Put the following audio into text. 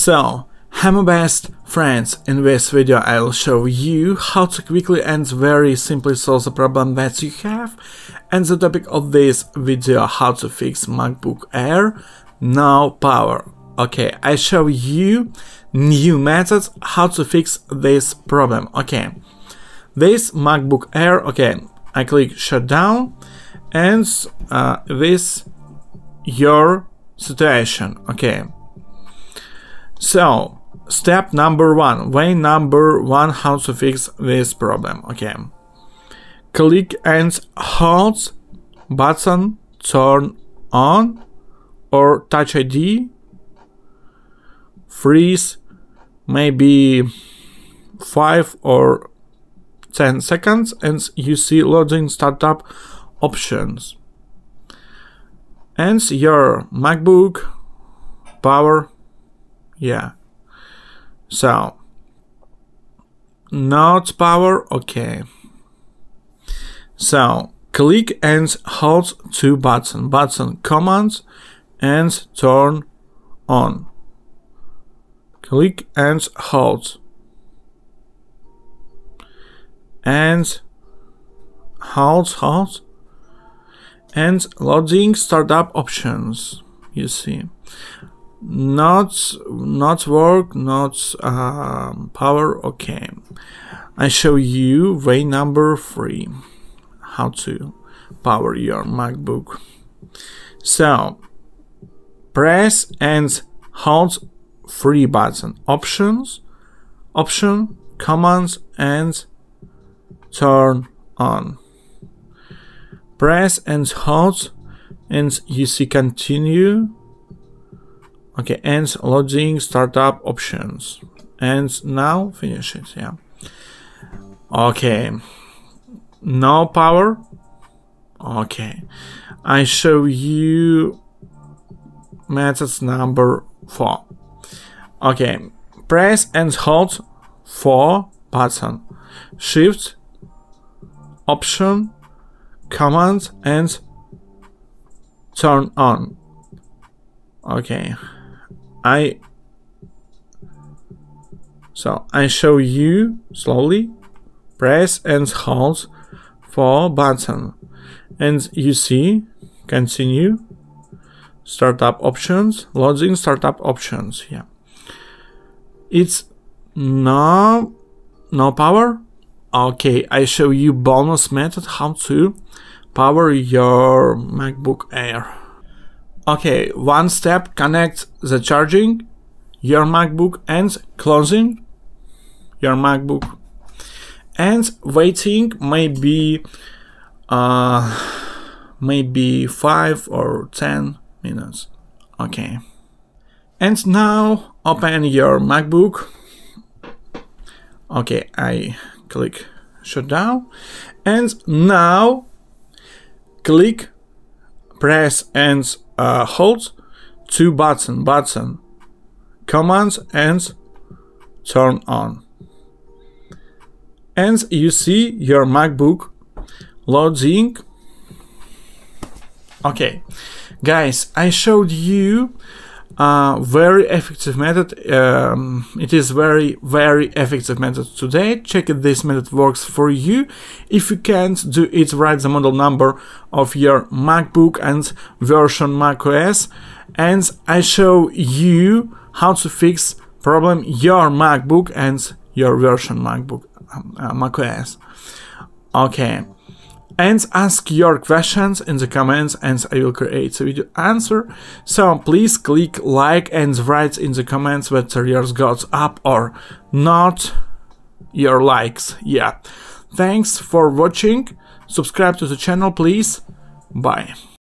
So, hi my best friends, in this video I'll show you how to quickly and very simply solve the problem that you have, and the topic of this video, how to fix MacBook Air no power. Okay, I show you new methods how to fix this problem. Okay, this MacBook Air, okay, I click shutdown, and this your situation. Okay, so step number one, way number one, how to fix this problem. Okay, click and hold button, turn on or touch ID, freeze maybe 5 or 10 seconds, and you see loading startup options, and your MacBook power. Yeah, so not power. Okay, so click and hold two button commands and turn on. Click and hold and hold and loading startup options. You see, not work, not power. Okay, I show you way number 3, how to power your MacBook. So press and hold 3 button options, commands and turn on. Press and hold and you see continue. Okay, and loading startup options, and now finish it. Yeah, okay, no power. Okay, I show you methods number 4. Okay, press and hold 4 button, shift, option, command and turn on. Okay, I show you slowly. Press and hold 4 button and you see continue, startup options, loading startup options. Yeah, it's no power. Okay, I show you bonus method how to power your MacBook Air. Okay, one step, connect the charging your MacBook and closing your MacBook and waiting maybe 5 or 10 minutes. Okay, and now open your MacBook. Okay, I click shutdown, and now click, press and hold 2 button commands and turn on, and you see your MacBook loading. Okay, guys, I showed you a very effective method. It is very effective method today. Check if this method works for you. If you can't do it, write the model number of your MacBook and version macOS, and I show you how to fix problem your MacBook and your version MacBook macOS. Okay, and ask your questions in the comments and I will create a video answer. So please click like and write in the comments whether yours got up or not, your likes. Yeah, thanks for watching. Subscribe to the channel please. Bye.